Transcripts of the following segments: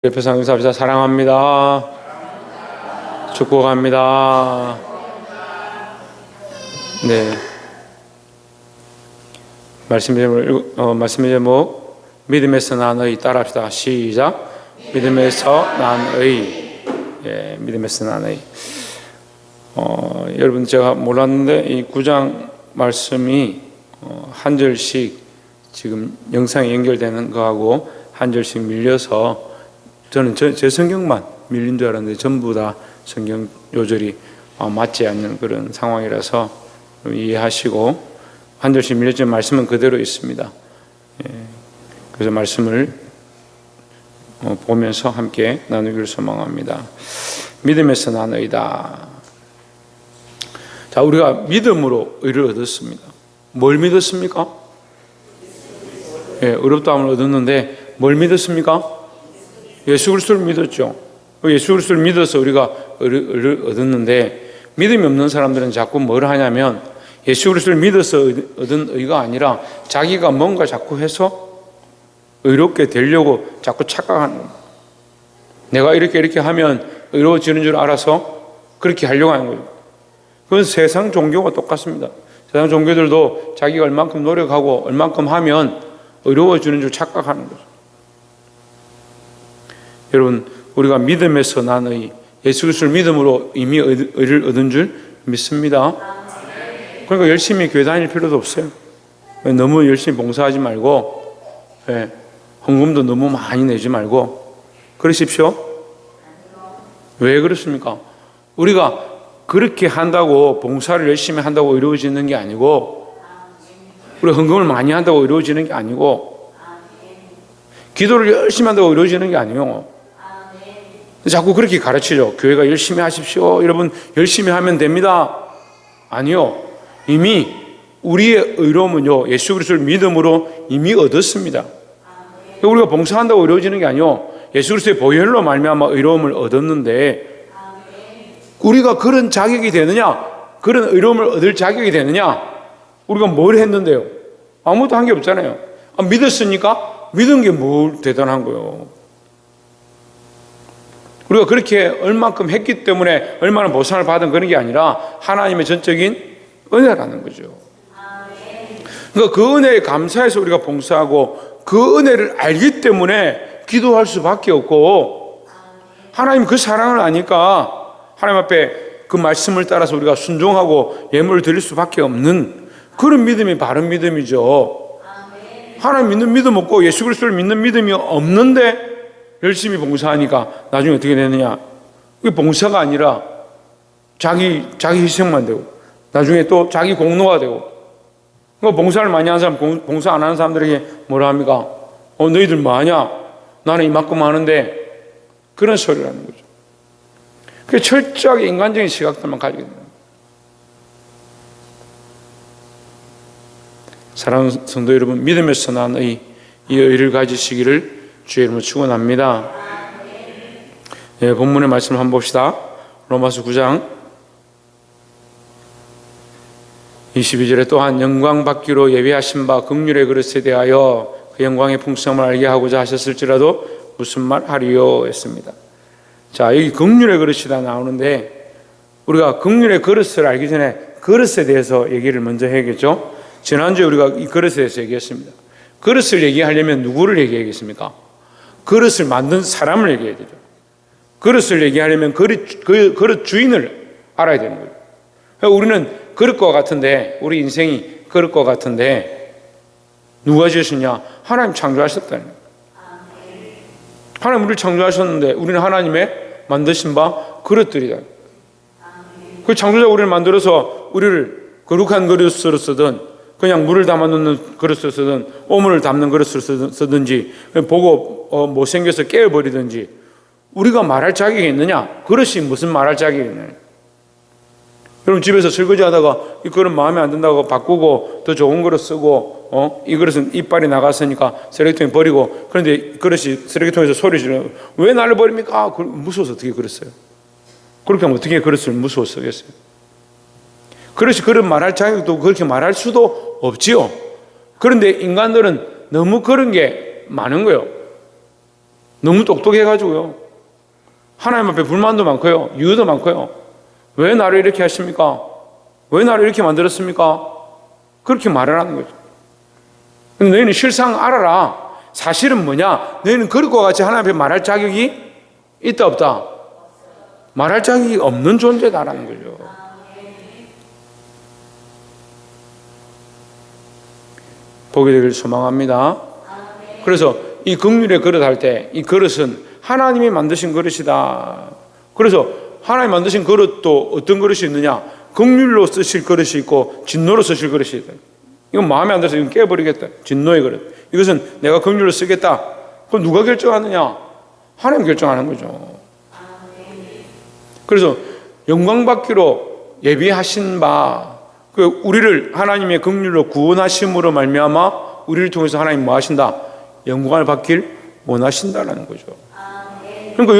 옆에 상주사합시다. 사랑합니다. 축복합니다. 네. 말씀의 제목 믿음에서 난 의 따라합시다. 시작. 믿음에서 난 의. 예, 믿음에서 난 의. 여러분 제가 몰랐는데 이 9장 말씀이 한 절씩 지금 영상에 연결되는 거하고 한 절씩 밀려서 저는 제 성경만 밀린 줄 알았는데 전부 다 성경 요절이 맞지 않는 그런 상황이라서 이해하시고 한 절씩 밀려진 말씀은 그대로 있습니다. 그래서 말씀을 보면서 함께 나누기를 소망합니다. 믿음에서 난 의다. 자, 우리가 믿음으로 의를 얻었습니다. 뭘 믿었습니까? 의롭다함을 얻었는데 뭘 믿었습니까? 예수 그리스도를 믿었죠. 예수 그리스도를 믿어서 우리가 의를 얻었는데 믿음이 없는 사람들은 자꾸 뭘 하냐면 예수 그리스도를 믿어서 얻은 의가 아니라 자기가 뭔가 자꾸 해서 의롭게 되려고 자꾸 착각하는 거예요. 내가 이렇게 하면 의로워지는 줄 알아서 그렇게 하려고 하는 거예요. 그건 세상 종교가 똑같습니다. 세상 종교들도 자기가 얼만큼 노력하고 얼만큼 하면 의로워지는 줄 착각하는 거죠. 여러분, 우리가 믿음에서 난 의, 예수 그리스도를 믿음으로 이미 의를 얻은 줄 믿습니다. 그러니까 열심히 교회 다닐 필요도 없어요. 너무 열심히 봉사하지 말고, 헌금도 너무 많이 내지 말고 그러십시오. 왜 그렇습니까? 우리가 그렇게 한다고 봉사를 열심히 한다고 의로워지는 게 아니고, 우리가 헌금을 많이 한다고 의로워지는 게 아니고, 기도를 열심히 한다고 의로워지는 게 아니에요. 자꾸 그렇게 가르치죠. 교회가 열심히 하십시오. 여러분 열심히 하면 됩니다. 아니요. 이미 우리의 의로움은요, 예수 그리스도를 믿음으로 이미 얻었습니다. 우리가 봉사한다고 의로워지는 게 아니요, 예수 그리스도의 보혈로 말미암아 의로움을 얻었는데, 우리가 그런 자격이 되느냐, 그런 의로움을 얻을 자격이 되느냐, 우리가 뭘 했는데요? 아무것도 한 게 없잖아요. 믿었으니까 믿은 게 뭘 대단한 거예요. 우리가 그렇게 얼만큼 했기 때문에 얼마나 보상을 받은 그런 게 아니라 하나님의 전적인 은혜라는 거죠. 그러니까 그 은혜에 감사해서 우리가 봉사하고 그 은혜를 알기 때문에 기도할 수밖에 없고, 하나님 그 사랑을 아니까 하나님 앞에 그 말씀을 따라서 우리가 순종하고 예물을 드릴 수밖에 없는 그런 믿음이 바른 믿음이죠. 하나님 믿는 믿음 없고 예수 그리스도를 믿는 믿음이 없는데 열심히 봉사하니까 나중에 어떻게 되느냐? 그게 봉사가 아니라 자기 희생만 되고, 나중에 또 자기 공로가 되고. 그러니까 봉사를 많이 하는 사람, 봉사 안 하는 사람들에게 뭐라 합니까? 너희들 뭐하냐? 나는 이만큼 하는데, 그런 소리를 하는 거죠. 그게 철저하게 인간적인 시각들만 가지게 됩니다. 사랑하는 성도 여러분, 믿음에서 난 이 의를 가지시기를 주의 이름으로 축원합니다. 본문의 말씀을 한번 봅시다. 로마서 9장 22절에 또한 영광 받기로 예비하신 바 긍휼의 그릇에 대하여 그 영광의 풍성함을 알게 하고자 하셨을지라도 무슨 말 하리요 했습니다. 자, 여기 긍휼의 그릇이다 나오는데, 우리가 긍휼의 그릇을 알기 전에 그릇에 대해서 얘기를 먼저 해야겠죠. 지난주에 우리가 이 그릇에 대해서 얘기했습니다. 그릇을 얘기하려면 누구를 얘기하겠습니까? 그릇을 만든 사람을 얘기해야 되죠. 그릇을 얘기하려면 그릇 주인을 알아야 되는 거예요. 그러니까 우리는 그릇과 같은데, 우리 인생이 그릇과 같은데, 누가 지으셨냐? 하나님 창조하셨다는 거예요. 하나님 우리를 창조하셨는데 우리는 하나님의 만드신 바 그릇들이다. 그 창조자 우리를 만들어서 우리를 거룩한 그릇으로 쓰든, 그냥 물을 담아놓는 그릇을 쓰든, 오물을 담는 그릇을 쓰든지, 보고 못생겨서 깨어버리든지, 우리가 말할 자격이 있느냐? 그릇이 무슨 말할 자격이 있느냐? 여러분 집에서 설거지 하다가 이 그릇 마음에 안 든다고 바꾸고 더 좋은 그릇 쓰고, 이 그릇은 이빨이 나갔으니까 쓰레기통에 버리고, 그런데 그릇이 쓰레기통에서 소리 지르고, 왜 나를 버립니까? 무서워서 어떻게 그랬어요? 그렇게 하면 어떻게 그릇을 무서워 쓰겠어요? 그릇이 그릇 말할 자격도 그렇게 말할 수도 없지요. 그런데 인간들은 너무 그런 게 많은 거예요. 너무 똑똑해가지고요. 하나님 앞에 불만도 많고요. 이유도 많고요. 왜 나를 이렇게 하십니까? 왜 나를 이렇게 만들었습니까? 그렇게 말을 하는 거죠. 근데 너희는 실상 알아라. 사실은 뭐냐? 너희는 그릇과 같이 하나님 앞에 말할 자격이 있다 없다? 말할 자격이 없는 존재다라는 거죠. 보게 되길 소망합니다. 그래서 이 긍휼의 그릇 할 때 이 그릇은 하나님이 만드신 그릇이다. 그래서 하나님 만드신 그릇도 어떤 그릇이 있느냐? 긍휼로 쓰실 그릇이 있고 진노로 쓰실 그릇이 있다. 이건 마음에 안 들어서 이건 깨버리겠다. 진노의 그릇. 이것은 내가 긍휼로 쓰겠다. 그럼 누가 결정하느냐? 하나님 결정하는 거죠. 그래서 영광 받기로 예비하신 바, 그 우리를 하나님의 긍휼로 구원하심으로 말미암아 우리를 통해서 하나님 뭐 하신다? 영광을 받길 원하신다라는 거죠. 그러니까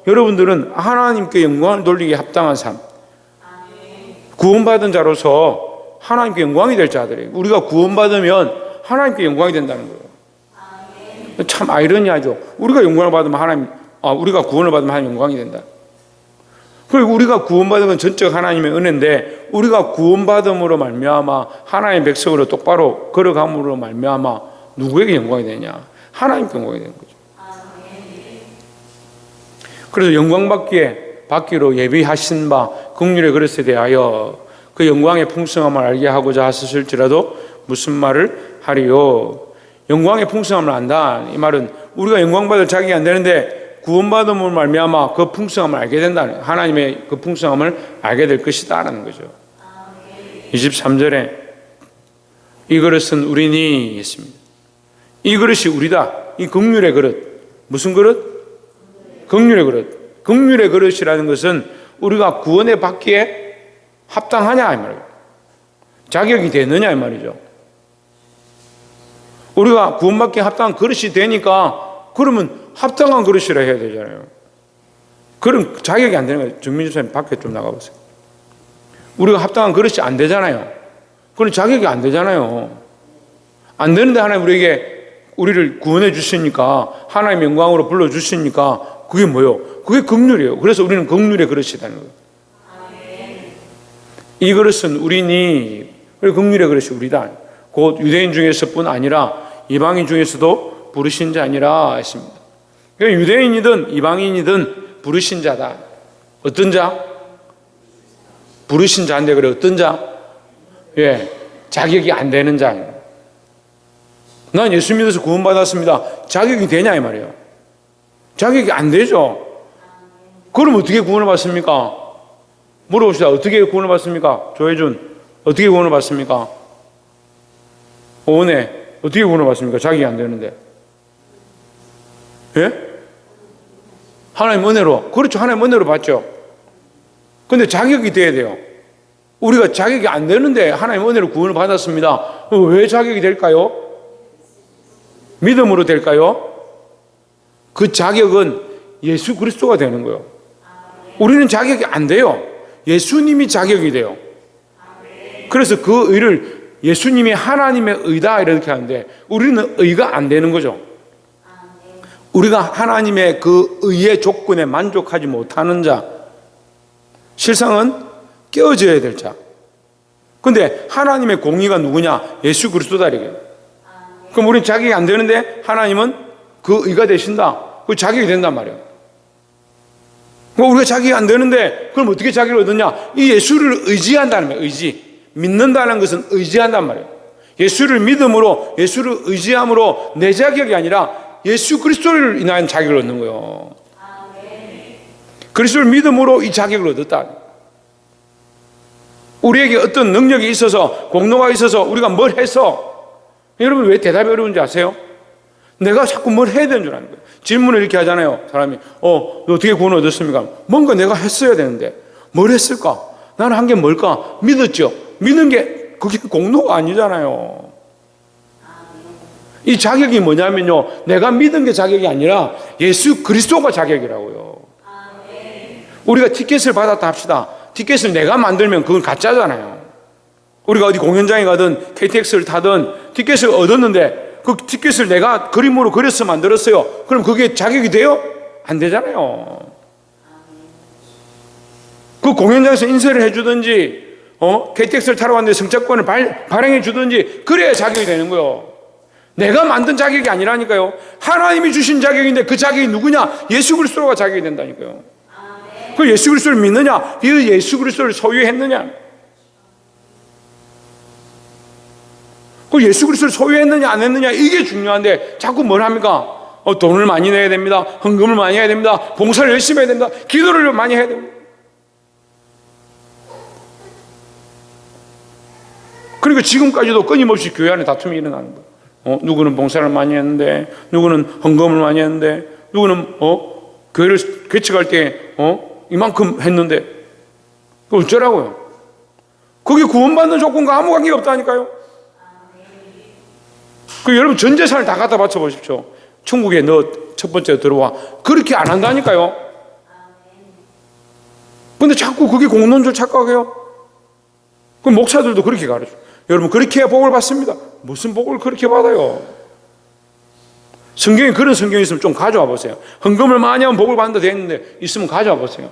여러분들은 하나님께 영광을 돌리기에 합당한 삶, 구원받은 자로서 하나님께 영광이 될 자들이에요. 우리가 구원받으면 하나님께 영광이 된다는 거예요. 참 아이러니하죠. 우리가 영광을 받으면 우리가 구원을 받으면 하나님 영광이 된다. 그리고 우리가 구원받으면 전적 하나님의 은혜인데, 우리가 구원받음으로 말미암아 하나님의 백성으로 똑바로 걸어감으로 말미암아 누구에게 영광이 되냐? 하나님께 영광이 되는 거죠. 그래서 영광 받기로 예비하신 바 긍휼의 그릇에 대하여 그 영광의 풍성함을 알게 하고자 하셨을지라도 무슨 말을 하리요? 영광의 풍성함을 안다. 이 말은 우리가 영광 받을 자격이 안 되는데 구원받음으로 말미암아 그 풍성함을 알게 된다는, 하나님의 그 풍성함을 알게 될 것이다라는 거죠. 23절에 이 그릇은 우리니 했습니다. 이 그릇이 우리다. 이 긍휼의 그릇. 무슨 그릇? 긍휼의 그릇. 긍휼의 그릇이라는 것은 우리가 구원에 받기에 합당하냐 이 말이에요. 자격이 되느냐 이 말이죠. 우리가 구원받기에 합당한 그릇이 되니까 그러면 합당한 그릇이라 해야 되잖아요. 그럼 자격이 안 되는 거예요. 정민주 선생님 밖에 좀 나가보세요. 우리가 합당한 그릇이 안 되잖아요. 그럼 자격이 안 되잖아요. 안 되는데 하나님 우리를 구원해 주시니까, 하나님의 영광으로 불러주시니까 그게 뭐예요? 그게 긍휼이에요. 그래서 우리는 긍휼의 그릇이라는 거예요. 이 그릇은 우리니, 긍휼의 그릇이 우리다. 곧 유대인 중에서뿐 아니라 이방인 중에서도 부르신 자니라 했습니다. 그러니까 유대인이든 이방인이든 부르신 자다. 어떤 자? 부르신 자인데, 그래 어떤 자? 자격이 안 되는 자예요. 난 예수 믿어서 구원받았습니다. 자격이 되냐 이 말이에요. 자격이 안 되죠. 그럼 어떻게 구원을 받습니까? 물어봅시다. 어떻게 구원을 받습니까? 조혜준, 어떻게 구원을 받습니까? 오은혜, 어떻게 구원을 받습니까? 자격이 안 되는데. 하나님 은혜로. 그렇죠. 하나님 은혜로 받죠. 근데 자격이 돼야 돼요. 우리가 자격이 안 되는데 하나님 은혜로 구원을 받았습니다. 왜 자격이 될까요? 믿음으로 될까요? 그 자격은 예수 그리스도가 되는 거예요. 우리는 자격이 안 돼요. 예수님이 자격이 돼요. 그래서 그 의를 예수님이 하나님의 의다 이렇게 하는데, 우리는 의가 안 되는 거죠. 우리가 하나님의 그 의의 조건에 만족하지 못하는 자, 실상은 깨어져야 될 자. 근데 하나님의 공의가 누구냐? 예수 그리스도다 이거예요. 그럼 우리는 자격이 안 되는데 하나님은 그 의가 되신다. 그 자격이 된단 말이에요. 우리가 자격이 안 되는데 그럼 어떻게 자격을 얻느냐? 이 예수를 의지한다는 거예요. 의지. 믿는다는 것은 의지한단 말이에요. 예수를 믿음으로, 예수를 의지함으로 내 자격이 아니라 예수 그리스도를 인한 자격을 얻는 거예요. 그리스도를 믿음으로 이 자격을 얻었다. 우리에게 어떤 능력이 있어서, 공로가 있어서 우리가 뭘 해서, 여러분 왜 대답이 어려운지 아세요? 내가 자꾸 뭘 해야 되는 줄 아는 거예요. 질문을 이렇게 하잖아요. 사람이 너 어떻게 구원을 얻었습니까? 뭔가 내가 했어야 되는데 뭘 했을까? 나는 한 게 뭘까? 믿었죠. 믿는 게 그게 공로가 아니잖아요. 이 자격이 뭐냐면요, 내가 믿은 게 자격이 아니라 예수 그리스도가 자격이라고요. 우리가 티켓을 받았다 합시다. 티켓을 내가 만들면 그건 가짜잖아요. 우리가 어디 공연장에 가든 KTX를 타든 티켓을 얻었는데 그 티켓을 내가 그림으로 그려서 만들었어요. 그럼 그게 자격이 돼요? 안 되잖아요. 그 공연장에서 인쇄를 해주든지, KTX를 타러 갔는데 승차권을 발행해 주든지, 그래야 자격이 되는 거예요. 내가 만든 자격이 아니라니까요. 하나님이 주신 자격인데 그 자격이 누구냐? 예수 그리스도가 자격이 된다니까요. 그 예수 그리스도를 믿느냐? 그 예수 그리스도를 소유했느냐? 그 예수 그리스도를 소유했느냐 안 했느냐 이게 중요한데 자꾸 뭘 합니까? 돈을 많이 내야 됩니다. 헌금을 많이 해야 됩니다. 봉사를 열심히 해야 됩니다. 기도를 많이 해야 됩니다. 그러니까 지금까지도 끊임없이 교회 안에 다툼이 일어나는 거예요. 누구는 봉사를 많이 했는데, 누구는 헌금을 많이 했는데, 누구는 교회를 개척할 때 이만큼 했는데, 그 어쩌라고요? 그게 구원받는 조건과 아무 관계가 없다니까요. 그 여러분 전 재산을 다 갖다 바쳐 보십시오. 천국에 너 첫 번째 들어와. 그렇게 안 한다니까요. 근데 자꾸 그게 공론줄 착각해요. 그 목사들도 그렇게 가르쳐. 여러분 그렇게 해야 복을 받습니다. 무슨 복을 그렇게 받아요? 성경에 그런 성경이 있으면 좀 가져와 보세요. 헌금을 많이 하면 복을 받는다 되어 있는데 있으면 가져와 보세요.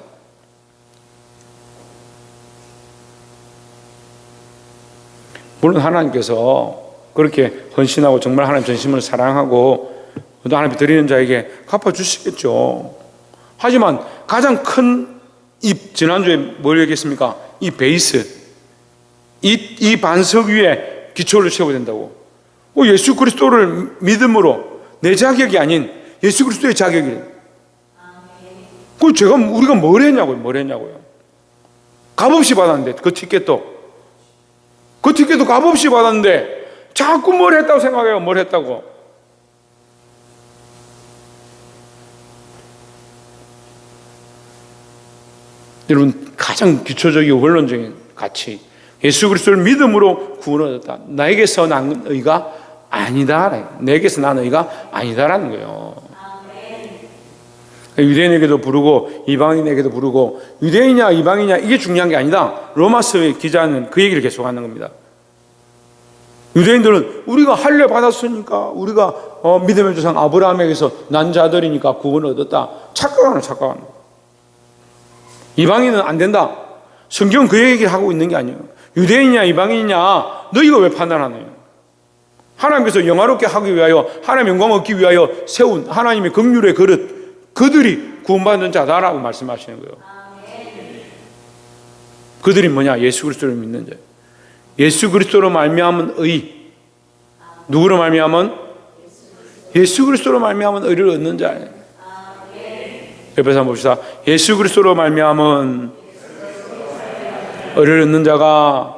물론 하나님께서 그렇게 헌신하고 정말 하나님 전심을 사랑하고 또 하나님 드리는 자에게 갚아주시겠죠. 하지만 가장 큰 지난주에 뭘 얘기했습니까? 이 베이스, 이 반석 위에 기초를 세워야 된다고. 예수 그리스도를 믿음으로 내 자격이 아닌 예수 그리스도의 자격이. 우리가 뭘 했냐고요. 값없이 받았는데, 그 티켓도 값없이 받았는데, 자꾸 뭘 했다고 생각해요, 뭘 했다고. 여러분, 가장 기초적이고 원론적인 가치. 예수 그리스도를 믿음으로 구원을 얻었다. 나에게서 난 의가 아니다. 내게서 난 의가 아니다라는 거예요. 유대인에게도 부르고 이방인에게도 부르고 유대인이냐 이방인이냐 이게 중요한 게 아니다. 로마서의 기자는 그 얘기를 계속하는 겁니다. 유대인들은 우리가 할례 받았으니까 우리가 믿음의 조상 아브라함에게서 난 자들이니까 구원을 얻었다. 착각하는. 이방인은 안 된다. 성경은 그 얘기를 하고 있는 게 아니에요. 유대인이냐 이방인이냐 너희가 왜 판단하느냐. 하나님께서 영화롭게 하기 위하여 하나님 영광 얻기 위하여 세운 하나님의 긍휼의 그릇, 그들이 구원받는 자다라고 말씀하시는 거예요. 그들이 뭐냐? 예수 그리스도를 믿는 자. 예수 그리스도로 말미암은 의. 누구로 말미암은? 예수 그리스도로 말미암은 의를 얻는 자. 옆에서 한번 봅시다. 예수 그리스도로 말미암은 의를 얻는 자가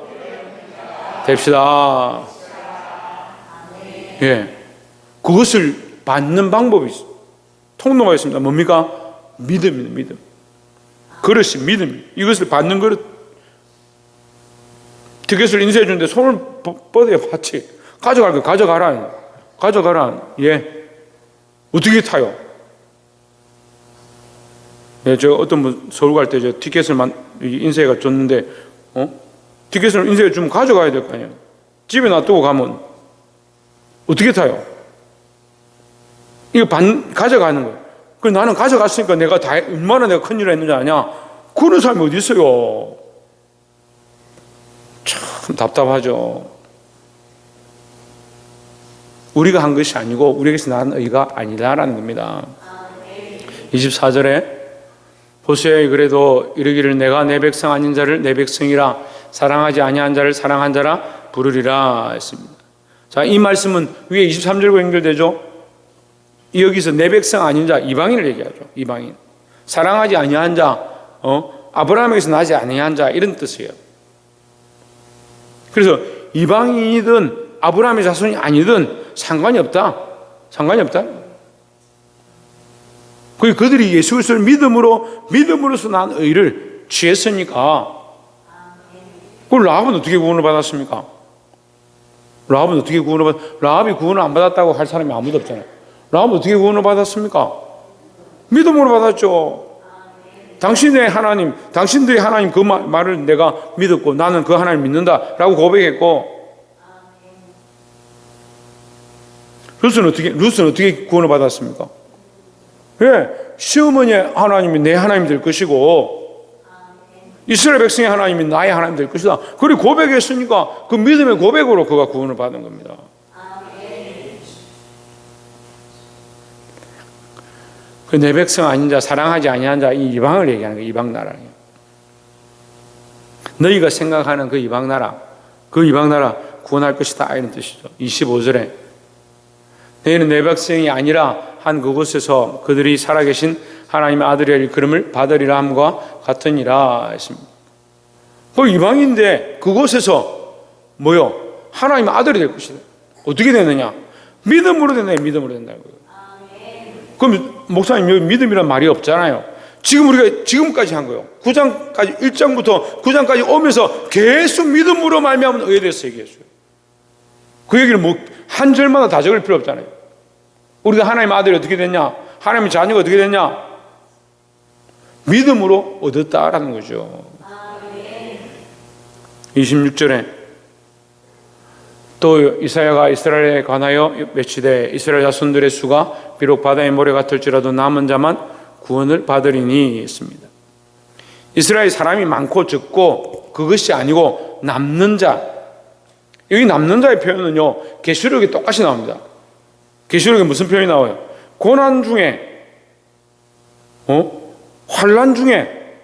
됩시다. 예, 그것을 받는 방법이 있어요. 통로가 있습니다. 뭡니까? 믿음입니다. 믿음. 그릇이 믿음. 이것을 받는 그릇. 티켓을 인쇄해 주는데 손을 뻗어야 받지. 가져갈 거 가져가라. 예. 어떻게 타요? 예, 저 어떤 분 서울 갈 때 저 티켓을 인쇄가 줬는데, 티켓을 인쇄해 주면 가져가야 될 거 아니에요. 집에 놔두고 가면 어떻게 타요? 이거 가져가는 거예요. 그래서 나는 가져갔으니까 내가 얼마나 내가 큰일을 했는지 아냐? 그런 사람이 어디 있어요? 참 답답하죠. 우리가 한 것이 아니고 우리에게서 난 의가 아니다라는 겁니다. 24절에 호세아에 그래도 이르기를 내가 내 백성 아닌 자를 내 백성이라 사랑하지 아니한 자를 사랑한 자라 부르리라 했습니다. 자, 이 말씀은 위에 23절과 연결되죠. 여기서 내 백성 아닌 자, 이방인을 얘기하죠. 이방인. 사랑하지 아니한 자, 아브라함에게서 나지 아니한 자 이런 뜻이에요. 그래서 이방인이든 아브라함의 자손이 아니든 상관이 없다. 그들이 예수 그리스도를 믿음으로서 난 의를 취했으니까. 그럼 라합은 어떻게 구원을 받았습니까? 라합이 구원을 안 받았다고 할 사람이 아무도 없잖아요. 라합은 어떻게 구원을 받았습니까? 믿음으로 받았죠. 당신들의 하나님 그 말을 내가 믿었고 나는 그 하나님 믿는다라고 고백했고, 룻은 어떻게 구원을 받았습니까? 예, 시어머니의 하나님이 내 하나님이 될 것이고 이스라엘 백성의 하나님이 나의 하나님 될 것이다. 그리고 고백했으니까 그 믿음의 고백으로 그가 구원을 받은 겁니다. 그 내 백성 아닌 자, 사랑하지 아니한 자, 이 이방을 얘기하는 거예요. 이방 나라. 너희가 생각하는 그 이방 나라 구원할 것이다 이런 뜻이죠. 25절에 너희는 내 백성이 아니라 한 그곳에서 그들이 살아계신 하나님의 아들의 일컬음을 받으리라 함과 같으니라 했습니다. 그 이방인데 그곳에서 뭐요? 하나님의 아들이 될 것이다. 어떻게 되느냐? 믿음으로 된다. 믿음으로 된다고요. 그럼 목사님 여기 믿음이란 말이 없잖아요. 지금 우리가 지금까지 한 거예요. 9장까지 1장부터 9장까지 오면서 계속 믿음으로 말미암은 의에 대해서 얘기했어요. 그 얘기를 뭐 한 절마다 다 적을 필요 없잖아요. 우리가 하나님의 아들이 어떻게 됐냐? 하나님의 자녀가 어떻게 됐냐? 믿음으로 얻었다라는 거죠. 26절에 또 이사야가 이스라엘에 관하여 외치되 이스라엘 자손들의 수가 비록 바다의 모래 같을지라도 남은 자만 구원을 받으리니 했습니다. 이스라엘 사람이 많고 적고 그것이 아니고 남는 자. 여기 남는 자의 표현은요 계시록에 똑같이 나옵니다. 계시록에 무슨 표현이 나와요? 고난 중에 환난 중에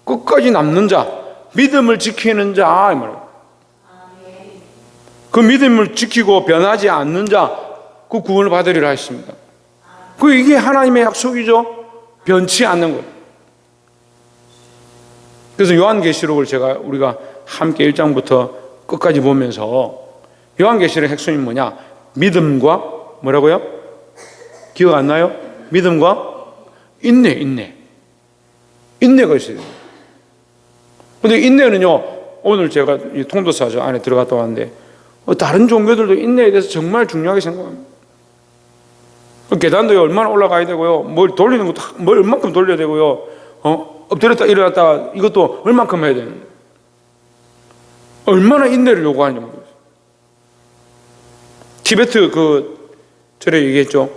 끝까지 남는 자, 믿음을 지키는 자 이 말이에요. 그 믿음을 지키고 변하지 않는 자, 그 구원을 받으리라 했습니다. 이게 하나님의 약속이죠. 변치 않는 것. 그래서 요한계시록을 우리가 함께 1장부터 끝까지 보면서 요한계시록의 핵심이 뭐냐? 믿음과 뭐라고요? 기억 안 나요? 믿음과 인내가 있어야 돼요. 근데 인내는요, 오늘 제가 이 통도사 안에 들어갔다 왔는데 다른 종교들도 인내에 대해서 정말 중요하게 생각합니다. 계단도 얼마나 올라가야 되고요. 뭘 돌리는 것도 뭘 얼만큼 돌려야 되고요. 엎드렸다 일어났다 이것도 얼만큼 해야 되는데 얼마나 인내를 요구하는지 모르겠어요. 티베트 절에 얘기했죠.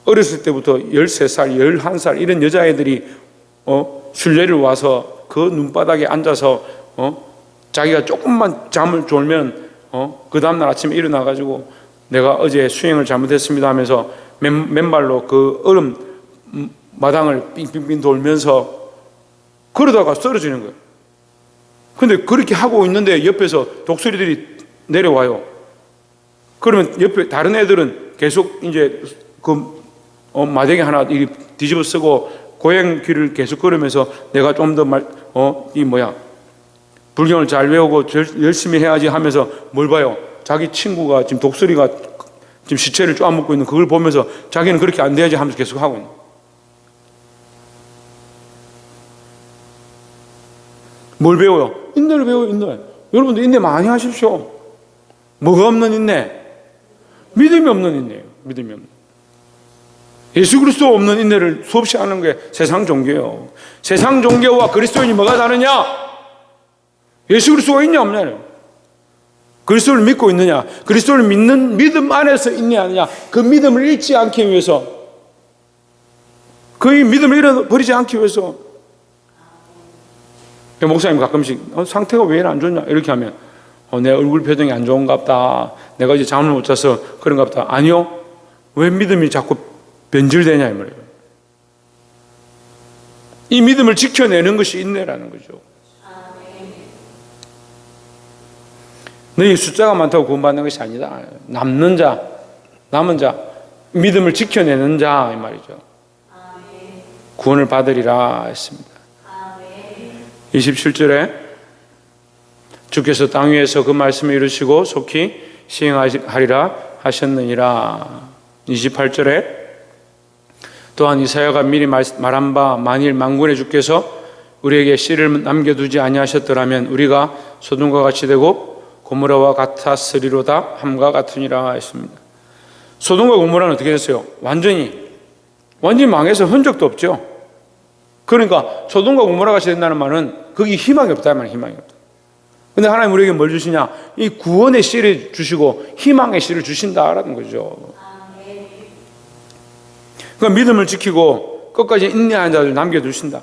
어렸을 때부터 13살, 11살 이런 여자애들이 순례를 와서 그 눈바닥에 앉아서 자기가 조금만 잠을 졸면 그 다음날 아침에 일어나가지고 내가 어제 수행을 잘못했습니다 하면서 맨발로 그 얼음 마당을 빙빙빙 돌면서 그러다가 쓰러지는 거예요. 근데 그렇게 하고 있는데 옆에서 독수리들이 내려와요. 그러면 옆에 다른 애들은 계속 이제 마대기 하나 뒤집어 쓰고 고행 길을 계속 걸으면서 내가 좀 더 불경을 잘 외우고 열심히 해야지 하면서 뭘 봐요? 자기 친구가 지금 독수리가 지금 시체를 쪼아먹고 있는 그걸 보면서 자기는 그렇게 안 돼야지 하면서 계속 하고 있는. 뭘 배워요? 인내를 배워요, 인내. 여러분들 인내 많이 하십시오. 뭐가 없는 인내? 믿음이 없는 인내예요. 믿음이 없는. 예수 그리스도 없는 인내를 수없이 하는 게 세상 종교예요. 세상 종교와 그리스도인이 뭐가 다르냐? 예수 그리스도가 있냐 없냐요. 그리스도를 믿고 있느냐? 그리스도를 믿는 믿음 안에서 인내하느냐? 그 믿음을 잃지 않기 위해서, 그 믿음을 잃어버리지 않기 위해서. 목사님 가끔씩 상태가 왜 이렇게 안 좋냐 이렇게 하면 내 얼굴 표정이 안 좋은갑다, 내가 이제 잠을 못 자서 그런갑다. 아니요, 왜 믿음이 자꾸 변질되냐 이 말이에요. 이 믿음을 지켜내는 것이 인내라는 거죠. 너희 숫자가 많다고 구원받는 것이 아니다. 남은 자, 믿음을 지켜내는 자 이 말이죠. 구원을 받으리라 했습니다. 27절에 주께서 땅 위에서 그 말씀을 이루시고 속히 시행하리라 하셨느니라. 28절에 또한 이사야가 미리 말한 바 만일 만군의 주께서 우리에게 씨를 남겨두지 아니하셨더라면 우리가 소돔과 같이 되고 고모라와 같았으리로다 함과 같으니라 했습니다. 소돔과 고모라는 어떻게 됐어요? 완전히 망해서 흔적도 없죠. 그러니까 소돔과 고모라 같이 된다는 말은 거기 희망이 없다 말이에요. 희망이 없다. 근데 하나님 우리에게 뭘 주시냐? 이 구원의 씨를 주시고 희망의 씨를 주신다라는 거죠. 그러니까 믿음을 지키고 끝까지 인내하는 자를 남겨두신다.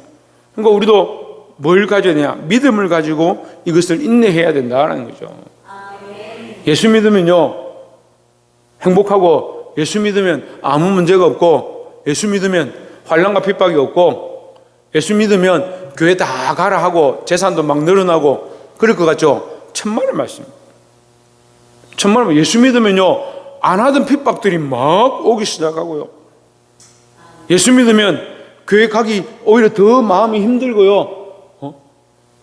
그러니까 우리도 뭘 가져야 되냐? 믿음을 가지고 이것을 인내해야 된다라는 거죠. 예수 믿으면요 행복하고, 예수 믿으면 아무 문제가 없고, 예수 믿으면 환난과 핍박이 없고, 예수 믿으면 교회 다 가라 하고 재산도 막 늘어나고 그럴 것 같죠? 천만의 말씀. 천만의 말씀. 예수 믿으면요 안 하던 핍박들이 막 오기 시작하고요. 예수 믿으면 교회 가기 오히려 더 마음이 힘들고요.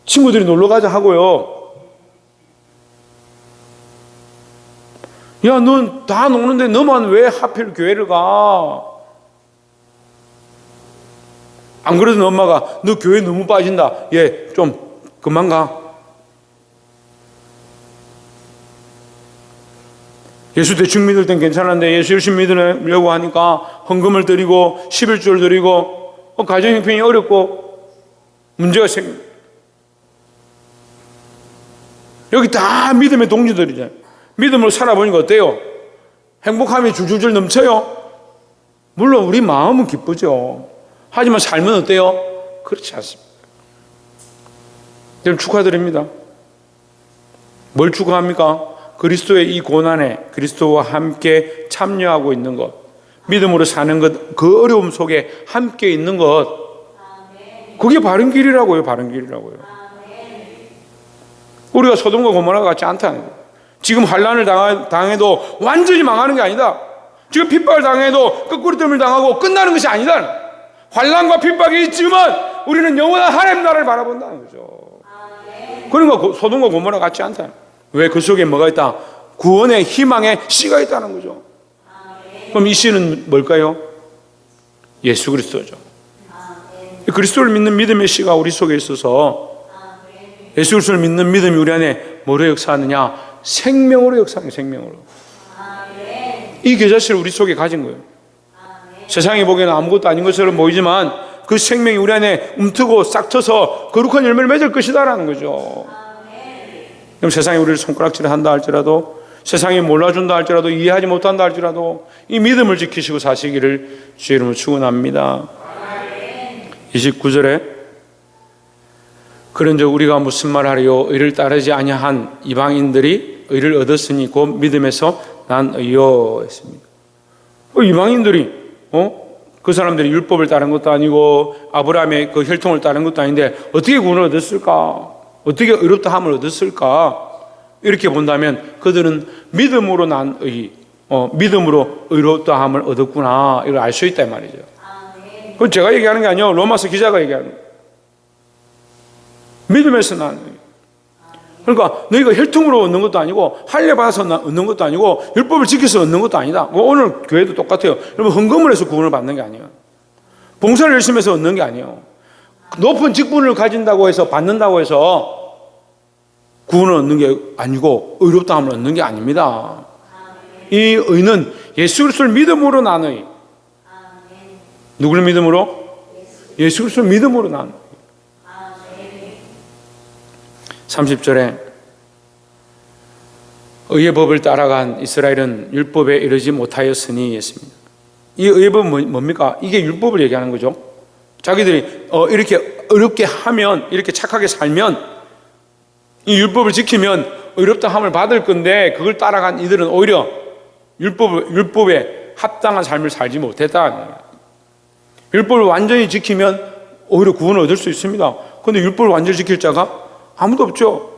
친구들이 놀러 가자 하고요. 야, 넌 다 노는데 너만 왜 하필 교회를 가? 안 그래도 엄마가 너 교회 너무 빠진다. 얘 좀 그만 가. 예수 대충 믿을 땐 괜찮은데 예수 열심히 믿으려고 하니까 헌금을 드리고 11조를 드리고 가정 형편이 어렵고 문제가 생깁니다. 여기 다 믿음의 동지들이잖아요. 믿음으로 살아보니까 어때요? 행복함이 줄줄줄 넘쳐요? 물론 우리 마음은 기쁘죠. 하지만 삶은 어때요? 그렇지 않습니다. 여러분 축하드립니다. 뭘 축하합니까? 그리스도의 이 고난에 그리스도와 함께 참여하고 있는 것, 믿음으로 사는 것, 그 어려움 속에 함께 있는 것, 그게 바른 길이라고요. 바른 길이라고요. 우리가 소돔과 고모라 같지 않다는 거예요. 지금 환난을 당해도 완전히 망하는 게 아니다. 지금 핍박을 당해도 끄꾸리뜸을 당하고 끝나는 것이 아니다. 환난과 핍박이 있지만 우리는 영원한 하나님 나라를 바라본다는 거죠. 그러니까 소돔과 고모라 같지 않다. 왜? 그 속에 뭐가 있다? 구원의 희망의 씨가 있다는 거죠. 그럼 이 씨는 뭘까요? 예수 그리스도죠. 그리스도를 믿는 믿음의 씨가 우리 속에 있어서 예수 그리스도를 믿는 믿음이 우리 안에 뭐로 역사하느냐? 생명으로 역사하는 생명으로. 이 계자씨를 우리 속에 가진 거예요. 세상이 보기에는 아무것도 아닌 것처럼 보이지만 그 생명이 우리 안에 움트고 싹트서 거룩한 열매를 맺을 것이다라는 거죠. 그럼 세상이 우리를 손가락질을 한다 할지라도, 세상이 몰라준다 할지라도, 이해하지 못한다 할지라도 이 믿음을 지키시고 사시기를 주의 이름으로 축원합니다. 29절에 그런즉 우리가 무슨 말하리요? 의를 따르지 아니한 이방인들이 의를 얻었으니 곧 믿음에서 난 의요 했습니다. 이방인들이 그 사람들이 율법을 따른 것도 아니고 아브라함의 그 혈통을 따른 것도 아닌데 어떻게 구원을 얻었을까? 어떻게 의롭다함을 얻었을까? 이렇게 본다면 그들은 믿음으로 난 의, 믿음으로 의롭다함을 얻었구나 이걸 알 수 있다 이 말이죠. 그건 제가 얘기하는 게 아니에요. 로마서 기자가 얘기하는 거예요. 믿음에서 난 의. 그러니까 너희가 혈통으로 얻는 것도 아니고 할례 받아서 얻는 것도 아니고 율법을 지켜서 얻는 것도 아니다. 오늘 교회도 똑같아요. 여러분 헌금을 해서 구원을 받는 게 아니에요. 봉사를 열심히 해서 얻는 게 아니에요. 높은 직분을 가진다고 해서 받는다고 해서 구원을 얻는 게 아니고 의롭다함을 얻는 게 아닙니다. 이 의는 예수 그리스도를 믿음으로 난 의. 누구를 믿음으로? 예수 그리스도를 믿음으로 난 의. 30절에 의의 법을 따라간 이스라엘은 율법에 이르지 못하였으니 했습니다. 이 의의 법은 뭡니까? 이게 율법을 얘기하는 거죠. 자기들이 이렇게 어렵게 하면, 이렇게 착하게 살면, 이 율법을 지키면 의롭다함을 받을 건데 그걸 따라간 이들은 오히려 율법에 합당한 삶을 살지 못했다. 율법을 완전히 지키면 오히려 구원을 얻을 수 있습니다. 그런데 율법을 완전히 지킬 자가 아무도 없죠.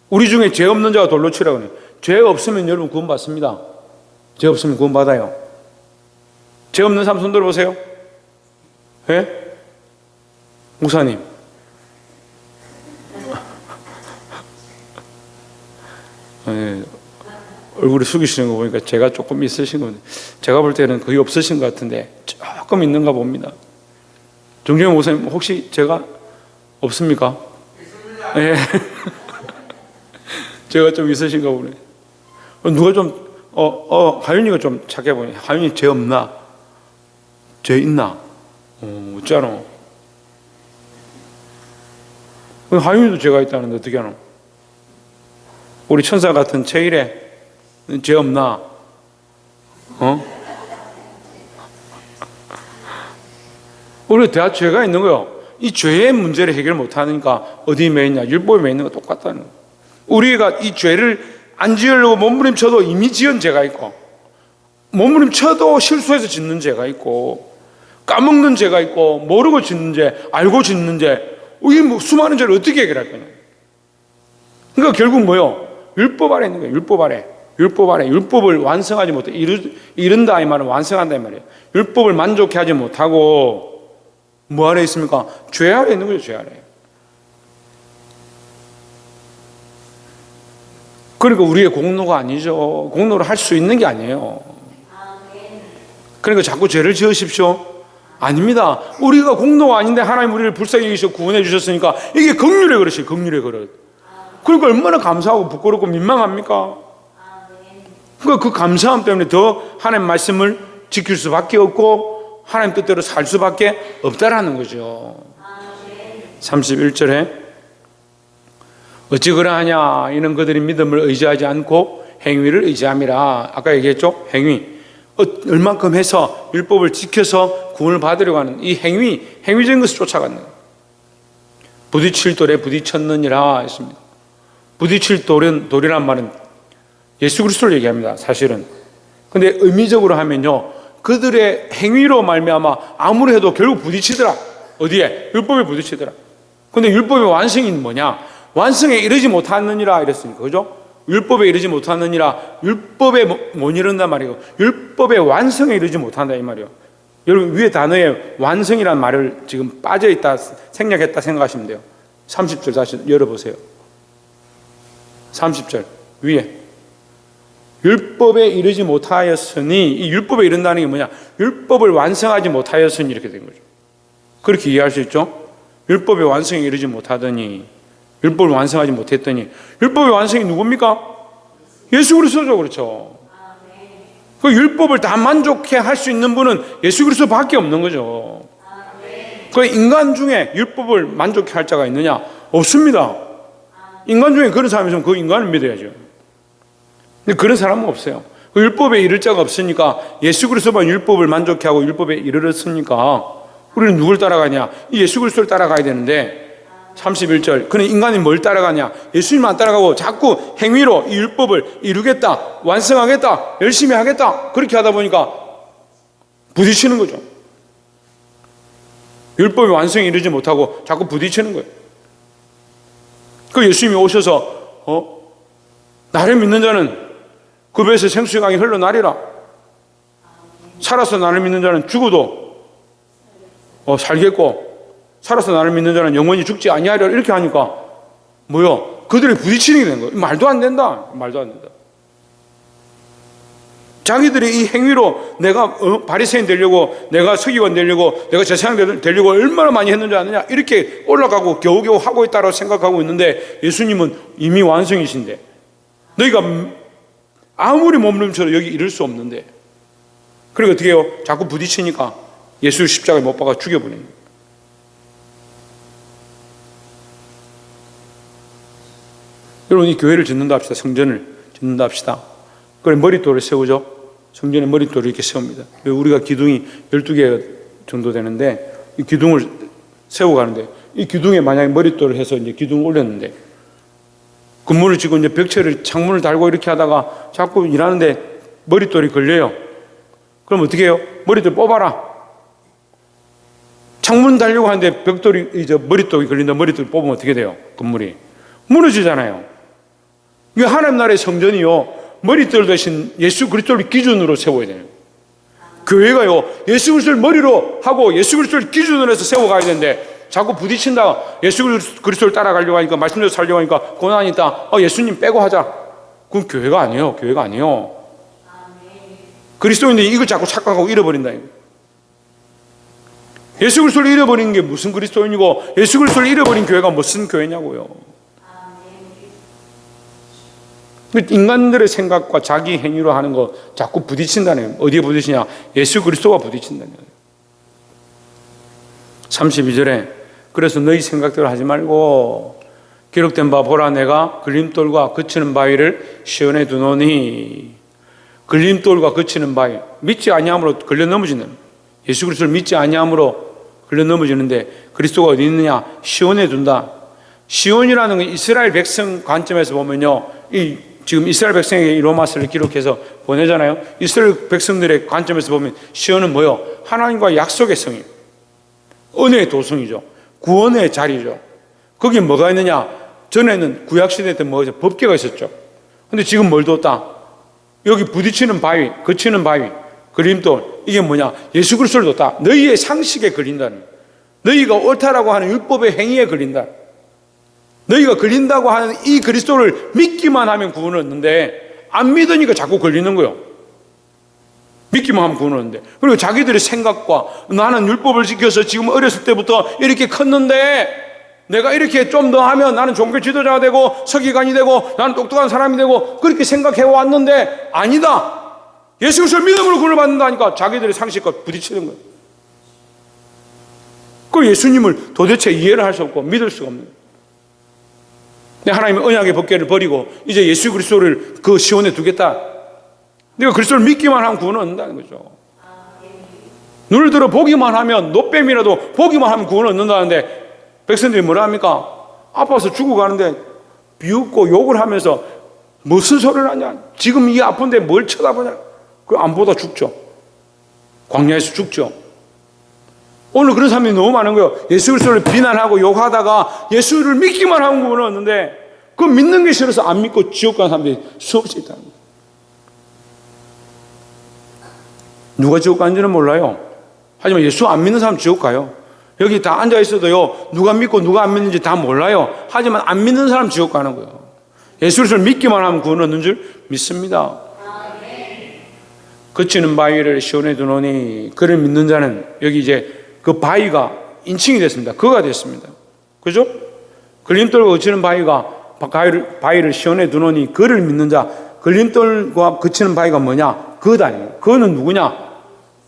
우리 중에 죄 없는 자가 돌로 치라고 해요. 죄 없으면 여러분 구원 받습니다. 죄 없으면 구원 받아요. 죄 없는 사람 손 들어보세요. 예? 목사님. 예, 얼굴을 숙이시는 거 보니까 죄가 조금 있으신 건데, 제가 볼 때는 거의 없으신 것 같은데 조금 있는가 봅니다. 정재영 목사님 혹시 죄가 없습니까? 예. 죄가 좀 있으신가 보네. 누가 좀 하윤이가 좀 착해 보니. 하윤이 죄 없나? 죄 있나? 없잖아. 하윤이도 죄가 있다는데 어떻게 하나? 우리 천사 같은 체일에 죄 없나? 우리 다 죄가 있는 거요. 이 죄의 문제를 해결 못하니까 어디 매 있냐? 율법에 매 있는 거 똑같다는 거예요. 우리가 이 죄를 안 지으려고 몸부림쳐도 이미 지은 죄가 있고, 몸부림쳐도 실수해서 짓는 죄가 있고, 까먹는 죄가 있고, 모르고 짓는 죄, 알고 짓는 죄, 이 뭐 수많은 죄를 어떻게 해결할 거냐? 그러니까 결국 뭐요? 율법 아래 있는 거예요. 율법 아래. 율법 아래. 율법을 완성하지 못해. 이른다 이 말은 완성한다 이 말이에요. 율법을 만족해 하지 못하고 뭐 아래 있습니까? 죄 아래 있는 거죠. 죄 아래. 그러니까 우리의 공로가 아니죠. 공로를 할 수 있는 게 아니에요. 그러니까 자꾸 죄를 지으십시오. 아닙니다. 우리가 공로가 아닌데 하나님 우리를 불쌍히 여기셔 구원해 주셨으니까 이게 긍휼의 그릇이에요. 긍휼의 그릇. 그러니까 얼마나 감사하고 부끄럽고 민망합니까? 그러니까 그 감사함 때문에 더 하나님 말씀을 지킬 수밖에 없고 하나님 뜻대로 살 수밖에 없다라는 거죠. 31절에 어찌 그러하냐 이는 그들이 믿음을 의지하지 않고 행위를 의지함이라. 아까 얘기했죠? 행위. 얼만큼 해서 율법을 지켜서 구원을 받으려고 하는 이 행위적인 것을 쫓아가는 거예요. 부딪힐 돌에 부딪혔느니라 했습니다. 부딪힐 돌이란 말은 예수 그리스도를 얘기합니다. 사실은. 근데 의미적으로 하면요, 그들의 행위로 말미암아 아무리 해도 결국 부딪히더라. 어디에? 율법에 부딪히더라. 근데 율법의 완성이 뭐냐? 완성에 이르지 못하느니라 이랬으니까, 그죠? 율법에 이르지 못하느니라. 율법에 못 이른단 말이에요. 율법의 완성에 이르지 못한다 이 말이에요. 여러분 위에 단어에 완성이라는 말을 지금 빠져있다, 생략했다 생각하시면 돼요. 30절 다시 열어보세요. 30절 위에 율법에 이르지 못하였으니, 이 율법에 이른다는 게 뭐냐? 율법을 완성하지 못하였으니 이렇게 된 거죠. 그렇게 이해할 수 있죠? 율법의 완성에 이르지 못하더니, 율법을 완성하지 못했더니, 율법의 완성이 누굽니까? 예수 그리스도죠. 그렇죠? 그 율법을 다 만족해 할 수 있는 분은 예수 그리스도밖에 없는 거죠. 그 인간 중에 율법을 만족해 할 자가 있느냐? 없습니다. 인간 중에 그런 사람이 있으면 그 인간을 믿어야죠. 근데 그런 사람은 없어요. 그 율법에 이를 자가 없으니까 예수 그리스도만 율법을 만족해 하고 율법에 이르렀으니까 우리는 누굴 따라가냐? 이 예수 그리스도를 따라가야 되는데 31절 그는 인간이 뭘 따라가냐? 예수님만 따라가고 자꾸 행위로 이 율법을 이루겠다, 완성하겠다, 열심히 하겠다 그렇게 하다 보니까 부딪히는 거죠. 율법의 완성에 이르지 못하고 자꾸 부딪히는 거예요. 그 예수님이 오셔서 나를 믿는 자는 그 배에서 생수의 강이 흘러나리라. 살아서 나를 믿는 자는 죽어도 살겠고 살아서 나를 믿는 자는 영원히 죽지 아니하리라. 이렇게 하니까 뭐요? 그들이 부딪히는 게 된 거예요. 말도 안 된다. 말도 안 된다. 자기들이 이 행위로 내가 바리새인 되려고, 내가 서기관 되려고, 내가 제사장 되려고 얼마나 많이 했는지 아느냐 이렇게 올라가고 겨우겨우 하고 있다고 생각하고 있는데 예수님은 이미 완성이신데 너희가 아무리 몸부림쳐도 여기 이를 수 없는데, 그리고 어떻게 해요? 자꾸 부딪히니까 예수 십자가에 못 박아 죽여버리는 거예요. 여러분 이 교회를 짓는다 합시다. 성전을 짓는다 합시다. 그래 머릿돌을 세우죠. 성전에 머릿돌을 이렇게 세웁니다. 우리가 기둥이 12개 정도 되는데 이 기둥을 세우고 가는데 이 기둥에 만약에 머릿돌을 해서 이제 기둥을 올렸는데 건물을 짓고 이제 벽체를 창문을 달고 이렇게 하다가 자꾸 일하는데 머릿돌이 걸려요. 그럼 어떻게 해요? 머릿돌 뽑아라. 창문 달려고 하는데 벽돌이 이제 머릿돌이 걸린다. 머릿돌 뽑으면 어떻게 돼요? 건물이 무너지잖아요. 이 하나님 나라의 성전이요 머릿돌 대신 예수 그리스도를 기준으로 세워야 돼요. 교회가요 예수 그리스도를 머리로 하고 예수 그리스도를 기준으로 해서 세워가야 되는데 자꾸 부딪힌다. 예수 그리스도를 따라가려고 하니까 말씀대로 살려고 하니까 고난이 있다. 예수님 빼고 하자. 그건 교회가 아니에요. 교회가 아니에요. 그리스도인들이 이걸 자꾸 착각하고 잃어버린다. 예수 그리스도를 잃어버린 게 무슨 그리스도인이고 예수 그리스도를 잃어버린 교회가 무슨 교회냐고요. 인간들의 생각과 자기 행위로 하는 거 자꾸 부딪힌다는 거예요. 어디에 부딪히냐? 예수 그리스도가 부딪힌다는 거예요. 32절에 그래서 너희 생각대로 하지 말고 기록된 바 보라 내가 걸림돌과 그치는 바위를 시온에 두노니. 걸림돌과 그치는 바위, 믿지 아니함으로 걸려 넘어지는, 예수 그리스도를 믿지 아니함으로 걸려 넘어지는데 그리스도가 어디 있느냐? 시온에 둔다. 시온이라는 건 이스라엘 백성 관점에서 보면요, 지금 이스라엘 백성에게 이 로마서를 기록해서 보내잖아요. 이스라엘 백성들의 관점에서 보면 시온은 뭐요? 하나님과 약속의 성이, 은혜의 도성이죠. 구원의 자리죠. 거기 뭐가 있느냐? 전에는 구약시대 때 뭐죠? 법궤가 있었죠. 근데 지금 뭘 뒀다? 여기 부딪히는 바위, 거치는 바위, 걸림돌, 이게 뭐냐? 예수 그리스도를 뒀다. 너희의 상식에 걸린다는, 너희가 옳다라고 하는 율법의 행위에 걸린다. 너희가 걸린다고 하는 이 그리스도를 믿기만 하면 구원을 얻는데 안 믿으니까 자꾸 걸리는 거예요. 믿기만 하면 구원을 얻는데, 그리고 자기들의 생각과 나는 율법을 지켜서 지금 어렸을 때부터 이렇게 컸는데 내가 이렇게 좀 더 하면 나는 종교 지도자가 되고 서기관이 되고 나는 똑똑한 사람이 되고 그렇게 생각해 왔는데 아니다. 예수 그리스도를 믿음으로 구원을 받는다니까 자기들의 상식과 부딪히는 거예요. 그 예수님을 도대체 이해를 할 수 없고 믿을 수가 없는 거예요. 하나님은 언약의 법궤를 버리고 이제 예수 그리스도를 그 시온에 두겠다. 내가 그리스도를 믿기만 하면 구원을 얻는다는 거죠. 눈을 들어 보기만 하면, 노뱀이라도 보기만 하면 구원을 얻는다는데 백성들이 뭐라 합니까? 아파서 죽어가는데 비웃고 욕을 하면서 무슨 소리를 하냐? 지금 이게 아픈데 뭘 쳐다보냐? 그 안 보다 죽죠. 광야에서 죽죠. 오늘 그런 사람이 너무 많은 거예요. 예수 그리스도를 비난하고 욕하다가 예수를 믿기만 하면 구원을 얻는데 그 믿는 게 싫어서 안 믿고 지옥 가는 사람들이 수없이 있다는 거예요. 누가 지옥 가는지는 몰라요. 하지만 예수 안 믿는 사람 지옥 가요. 여기 다 앉아 있어도요, 누가 믿고 누가 안 믿는지 다 몰라요. 하지만 안 믿는 사람 지옥 가는 거예요. 예수 그리스도를 믿기만 하면 구원 얻는 줄 믿습니다. 거치는 바위를 시온에 두노니 그를 믿는 자는, 여기 이제 그 바위가 인칭이 됐습니다. 그가 됐습니다. 그죠? 걸림돌과 거치는 바위를 시온에 두노니 그를 믿는 자. 걸림돌과 거치는 바위가 뭐냐? 그다니에요. 그는 누구냐?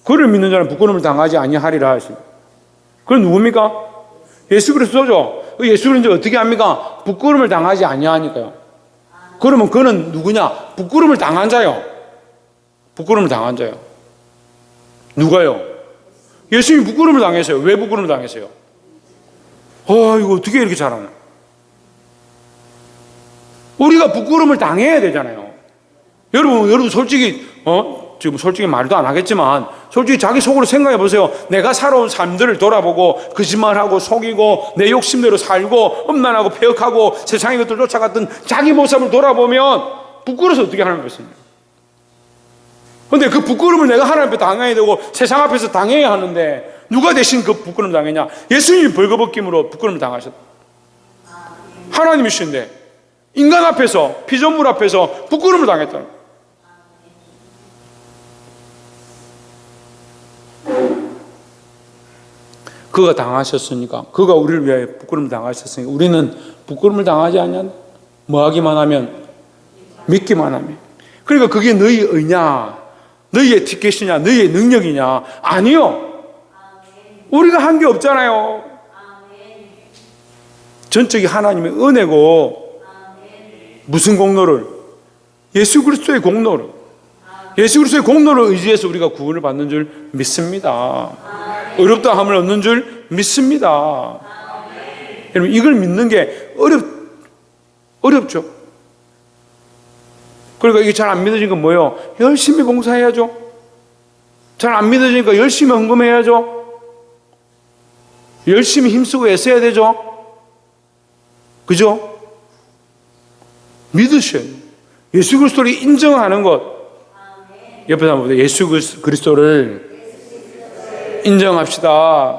그를 믿는 자는 부끄러움을 당하지 아니하리라 하십니다. 그건 누굽니까? 예수 그리스도죠. 예수 그리스도 어떻게 합니까? 부끄러움을 당하지 아니하니까요. 그러면 그는 누구냐? 부끄러움을 당한 자요. 부끄러움을 당한 자요. 누가요? 예수님이 부끄러움을 당했어요. 왜 부끄러움을 당했어요? 이거 어떻게 이렇게 잘하나? 우리가 부끄러움을 당해야 되잖아요. 여러분 솔직히 지금 솔직히 말도 안 하겠지만 솔직히 자기 속으로 생각해 보세요. 내가 살아온 삶들을 돌아보고 거짓말하고 속이고 내 욕심대로 살고 음란하고 폐역하고 세상의 것들 쫓아갔던 자기 모습을 돌아보면 부끄러워서 어떻게 하나님 앞에 섭니까? 그런데 그 부끄러움을 내가 하나님 앞에 당해야 되고 세상 앞에서 당해야 하는데 누가 대신 그 부끄러움을 당했냐? 예수님이 벌거벗김으로 부끄러움을 당하셨다. 하나님이신데 인간 앞에서, 피조물 앞에서 부끄러움을 당했다는 거예요. 그가 당하셨으니까, 그가 우리를 위하여 부끄러움을 당하셨으니까 우리는 부끄러움을 당하지 않냐? 뭐 하기만 하면? 믿기만 하면. 그러니까 그게 너희 의냐? 너희의 티켓이냐? 너희의 능력이냐? 아니요. 우리가 한 게 없잖아요. 전적이 하나님의 은혜고, 무슨 공로를? 예수 그리스도의 공로를. 예수 그리스도의 공로를 의지해서 우리가 구원을 받는 줄 믿습니다. 어렵다 함을 얻는 줄 믿습니다. 여러분, 이걸 믿는 게 어렵죠. 그러니까 이게 잘 안 믿어지는 건 뭐예요? 열심히 봉사해야죠. 잘 안 믿어지니까 열심히 헌금해야죠. 열심히 힘쓰고 애써야 되죠. 그죠? 믿으셔야 돼요. 예수 그리스도를 인정하는 것. 옆에 사람 보세요. 예수 그리스도를 인정합시다.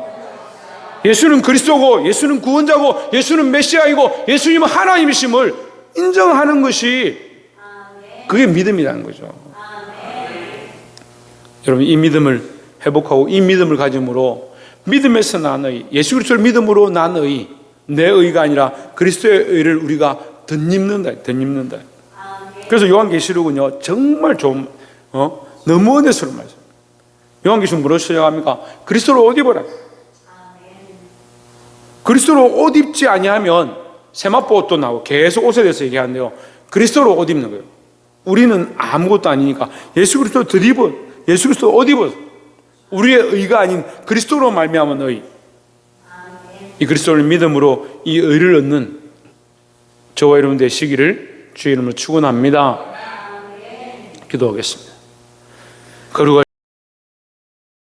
예수는 그리스도고, 예수는 구원자고, 예수는 메시아이고, 예수님은 하나님이심을 인정하는 것이 그게 믿음이라는 거죠. 여러분, 이 믿음을 회복하고 이 믿음을 가짐으로 믿음에서 난 의, 예수 그리스도를 믿음으로 난 의, 내 의가 아니라 그리스도의 의를 우리가 덧입는다. 그래서 요한계시록은요 정말 좀 너무 은혜스러운 말씀. 요한계시록 뭐로 시작합니까? 그리스도로 옷 입어라. 그리스도로 옷 입지 아니하면 세마포 옷도 나오고 계속 옷에 대해서 얘기하는데요. 그리스도로 옷 입는 거예요. 우리는 아무것도 아니니까 예수 그리스도 덧입어, 예수 그리스도 옷 입어. 우리의 의가 아닌 그리스도로 말미암은 의. 이 그리스도를 믿음으로 이 의를 얻는 저와 여러분 되시기를 주의 이름으로 축원합니다. 기도하겠습니다. 거룩하신